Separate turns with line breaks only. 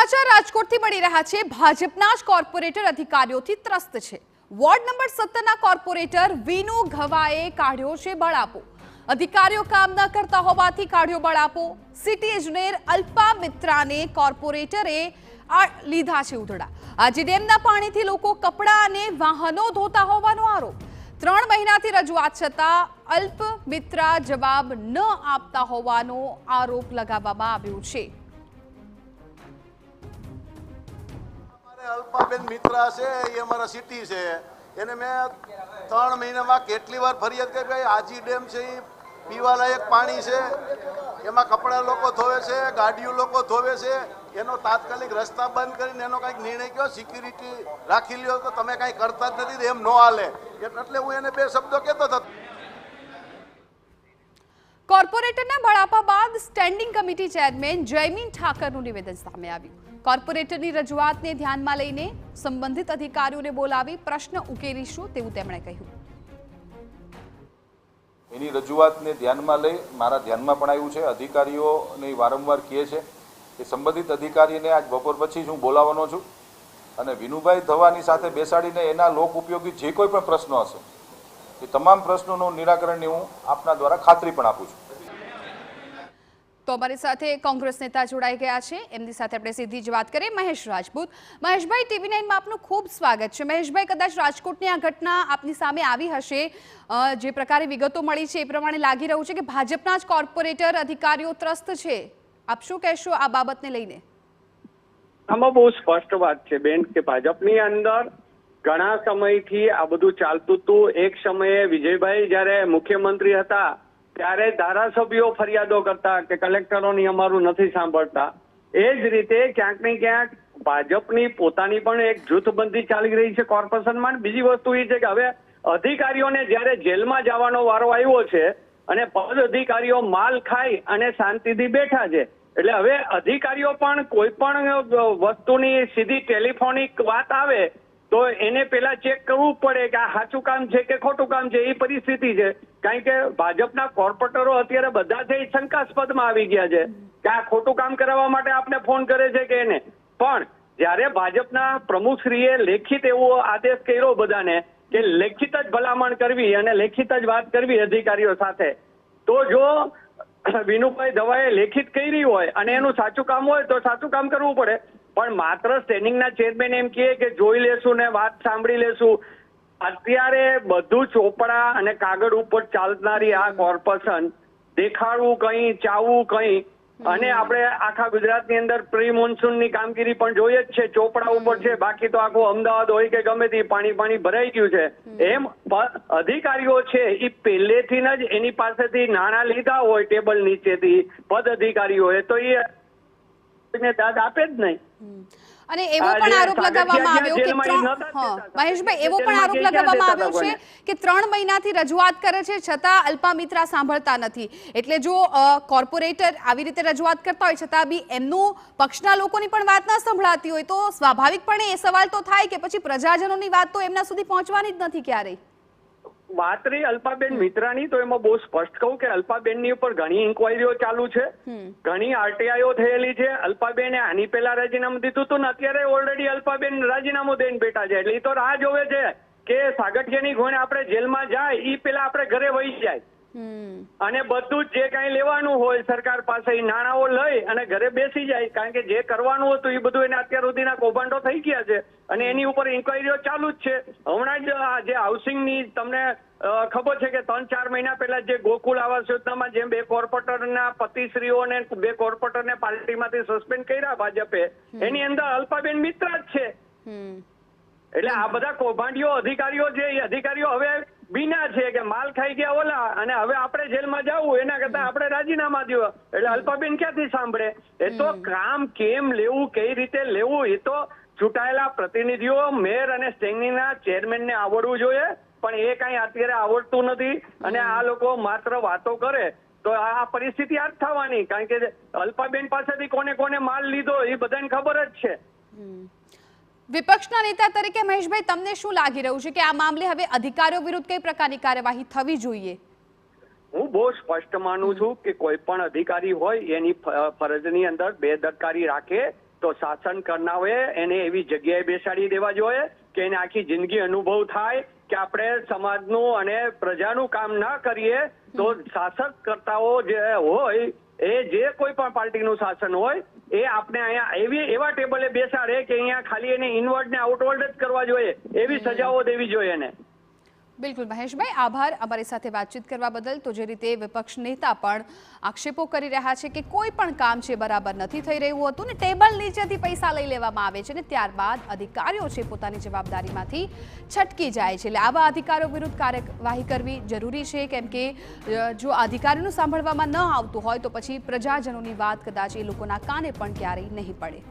સમાચાર રાજકોટથી મળી રહ્યા છે। ભાજપના જ કોર્પોરેટર અધિકારીઓથી ત્રસ્ત છે। વોર્ડ નંબર 17ના કોર્પોરેટર વિનુ ઘવાએ કાઢ્યો છે બળાપો। અધિકારીઓ કામ ન કરતા હોવાથી કાઢ્યો બળાપો। સિટી ઇજનેર અલ્પા મિત્રાને કોર્પોરેટરે લીધા છે ઉધડા। આજે ડેમના પાણીથી લોકો કપડાં અને વાહનો ધોતા હોવાનો આરોપ। 3 મહિનાથી રજૂઆત છતાં અલ્પ મિત્રા જવાબ ન આપતા હોવાનો આરોપ લગાવવામાં આવ્યો છે।
અલ્પાબેન મિત્રા છે એ અમારા સિટી છે એને મેં 3 મહિનામાં કેટલી વાર ફરિયાદ કરી ભાઈ આજી ડેમ છે એ પીવાલાયક પાણી છે એમાં કપડા લોકો ધોવે છે ગાડીઓ લોકો ધોવે છે એનો તાત્કાલિક રસ્તા બંધ કરીને એનો કંઈક નિર્ણય કયો સિક્યુરિટી રાખી લ્યો તો તમે કાંઈ કરતા જ નથી એમ ન હાલે એટલે હું એને 2 શબ્દો કહેતો હતો।
કોર્પોરેટરના બળાપા બાદ સ્ટેન્ડિંગ કમિટી ચેરમેન જયમીન ઠાકરનું નિવેદન સામે આવ્યું। કોર્પોરેટરની રજૂઆતને ધ્યાનમાં લઈને સંબંધિત અધિકારીઓને બોલાવી પ્રશ્ન ઉકેલીશું તેવું તેમણે કહ્યું।
એની રજૂઆતને ધ્યાનમાં લઈ મારા ધ્યાનમાં પણ આવ્યું છે। અધિકારીઓને વારંવાર કહે છે કે સંબંધિત અધિકારીને આજ બપોર પછી હું બોલાવવાનો છું અને વિનુભાઈ ધવાની સાથે બેસાડીને એના લોક ઉપયોગી જે કોઈ પણ પ્રશ્નો હશે એ તમામ પ્રશ્નોનું નિરાકરણની હું આપના દ્વારા ખાતરી પણ આપું છું।
તો અમારી સાથે કોંગ્રેસ નેતા જોડાઈ ગયા છે, એમની સાથે આપણે સીધી જ વાત કરીએ। મહેશ રાજપૂત, મહેશભાઈ, TV9 માં આપનું ખૂબ સ્વાગત છે। મહેશભાઈ, કદાચ રાજકોટની આ ઘટના આપની સામે આવી હશે, જે પ્રકારે વિગતો મળી છે એ પ્રમાણે લાગી રહ્યું છે કે ભાજપના જ કોર્પોરેટર અધિકારીઓ ત્રસ્ત છે। આપ શું કહેશો આ બાબતને લઈને?
આમાં બહુ સ્પષ્ટ વાત છે બેન કે ભાજપની અંદર ઘણા સમયથી આ બધું ચાલતું હતું। એક સમયે વિજયભાઈ જ્યારે મુખ્યમંત્રી હતા ત્યારે ધારાસભ્યો ફરિયાદો કરતા કે કલેક્ટરોની અમારું નથી સાંભળતા। એ જ રીતે ક્યાંક ને ક્યાંક ભાજપની પોતાની પણ એક જૂથબંધી ચાલી રહી છે કોર્પોરેશનમાં। બીજી વસ્તુ એ છે કે હવે અધિકારીઓને જ્યારે જેલમાં જવાનો વારો આવ્યો છે અને પદ અધિકારીઓ માલ ખાઈ અને શાંતિથી બેઠા છે, એટલે હવે અધિકારીઓ પણ કોઈ પણ વસ્તુની સીધી ટેલિફોનિક વાત આવે તો એને પેલા ચેક કરવું પડે કે આ સાચું કામ છે કે ખોટું કામ છે, એ પરિસ્થિતિ છે। કારણ કે ભાજપના કોર્પોરેટરો અત્યારે બધા છે એ શંકાસ્પદમાં આવી ગયા છે કે આ ખોટું કામ કરાવવા માટે આપને ફોન કરે છે કે એને પણ જ્યારે ભાજપના પ્રમુખશ્રીએ લેખિત એવો આદેશ કર્યો બધાને કે લેખિત જ ભલામણ કરવી અને લેખિત જ વાત કરવી અધિકારીઓ સાથે, તો જો વિનુભાઈ ધવાએ લેખિત કરી હોય અને એનું સાચું કામ હોય તો સાચું કામ કરવું પડે। પણ માત્ર સ્ટેન્ડિંગના ચેરમેન એમ કહે કે જોઈ લેશું ને વાત સાંભળી લેશું, અત્યારે બધું ચોપડા અને કાગળ ઉપર ચાલનારી આ કોર્પોરેશન દેખાડવું કંઈ ચાવવું કંઈ, અને આપણે આખા ગુજરાતની અંદર પ્રી મોન્સૂનની કામગીરી પણ જોઈએ જ છે, ચોપડા ઉપર છે, બાકી તો આખું અમદાવાદ હોય કે ગમે તે પાણી ભરાઈ ગયું છે। એમ અધિકારીઓ છે એ પહેલેથી જ એની પાસેથી નાણાં લીધા હોય ટેબલ નીચેથી પદ અધિકારીઓએ તો એ દાદ આપે જ નહીં।
અને એવો પણ આરોપ લગાવવામાં આવ્યો કે મહેશભાઈ, એવો પણ આરોપ લગાવવામાં આવ્યો છે કે 3 મહિનાથી રજૂઆત કરે છે છતાં અલ્પા મિત્રા સાંભળતા નથી। એટલે જો કોર્પોરેટર આવી રીતે રજૂઆત કરતા હોય છતાં બી એમનું પક્ષના લોકોની પણ વાત ના સંભળાતી હોય તો સ્વાભાવિકપણે એ સવાલ તો થાય કે પછી પ્રજાજનોની વાત તો એમના સુધી પહોંચવાની જ નથી ક્યારેય।
વાત રહી અલ્પાબેન મિત્રાની, તો એમાં બહુ સ્પષ્ટ કહું કે અલ્પાબેનની ઉપર ઘણી ઇન્કવાયરીઓ ચાલુ છે, ઘણી આરટીઆઈઓ થયેલી છે। અલ્પાબેને આની પહેલા રાજીનામું દીધું હતું ને અત્યારે ઓલરેડી અલ્પાબેન રાજીનામું દઈને બેઠા છે, એટલે એ તો રાહ જોવે છે કે સાગઠિયાની ઘોડે આપણે જેલમાં જાય એ પેલા આપણે ઘરે વહી જાય અને બધું જ જે કાંઈ લેવાનું હોય સરકાર પાસે એ નાણાંઓ લઈ અને ઘરે બેસી જાય। કારણ કે જે કરવાનું હતું એ બધું એને અત્યાર સુધીના કૌભાંડો થઈ ગયા છે અને એની ઉપર ઇન્કવાયરીઓ ચાલુ જ છે। હમણાં જ જે હાઉસિંગની તમને ખબર છે કે 3-4 મહિના પહેલા જે ગોકુલ આવાસ યોજનામાં જેમ 2 કોર્પોરેટરના પતિશ્રીઓને 2 કોર્પોરેટરને પાર્ટીમાંથી સસ્પેન્ડ કર્યા ભાજપે, એની અંદર અલ્પાબેન મિત્રા જ છે। એટલે આ બધા કૌભાંડીઓ અધિકારીઓ છે એ અધિકારીઓ હવે બીના છે કે માલ ખાઈ ગયા ઓલા અને હવે આપણે જેલમાં જવું એના કરતા આપણે રાજીનામા દો, એટલે અલ્પાબેન ક્યાંથી સાંભળે? એ તો કામ કેમ લેવું કઈ રીતે લેવું એ તો ચૂંટાયેલા પ્રતિનિધિઓ મેયર અને સ્ટેન્ડિંગના ચેરમેનને આવડવું જોઈએ, પણ એ કાંઈ અત્યારે આવડતું નથી અને આ લોકો માત્ર વાતો કરે તો આ પરિસ્થિતિ આ જ થવાની। કારણ કે અલ્પાબેન પાસેથી કોને કોને માલ લીધો એ બધાને ખબર જ છે।
વિપક્ષના નેતા તરીકે મહેશભાઈ, તમને શું લાગી રહ્યું છે કે આ મામલે હવે અધિકારીઓ વિરુદ્ધ કઈ પ્રકારની કાર્યવાહી થવી જોઈએ?
હું બહુ સ્પષ્ટ માનું છું કે કોઈ પણ અધિકારી હોય એની ફરજની અંદર બેદરકારી રાખે તો શાસન કરનારે એને એવી જગ્યાએ બેસાડી દેવા જોઈએ કે એને આખી જિંદગી અનુભવ થાય કે આપણે સમાજનું અને પ્રજાનું કામ ના કરીએ તો શાસક કરતાઓ જે હોય એ જે કોઈ પણ પાર્ટીનું શાસન હોય એ આપણે અહીંયા એવા ટેબલે બેસાડે કે અહીંયા ખાલી એને ઇનવર્ડ ને આઉટવર્ડ જ કરવા જોઈએ, એવી સજાઓ દેવી જોઈએ એને.
બિલકુલ મહેશભાઈ, આભાર અમારી સાથે વાતચીત કરવા બદલ. તો જે રીતે વિપક્ષ નેતા પણ આક્ષેપો કરી રહ્યા છે કે કોઈ પણ કામ છે બરાબર નથી થઈ રહ્યું હતું ને ટેબલ નીચેથી પૈસા લઈ લેવામાં આવે છે ને ત્યારબાદ અધિકારીઓ છે પોતાની જવાબદારીમાંથી છટકી જાય છે. એટલે આવા અધિકારીઓ વિરુદ્ધ કાર્યવાહી કરવી જરૂરી છે, કેમ કે જો અધિકારીનું સાંભળવામાં ન આવતું હોય તો પછી પ્રજાજનોની વાત કદાચ એ લોકોના કાને પણ ક્યારેય નહીં પડે.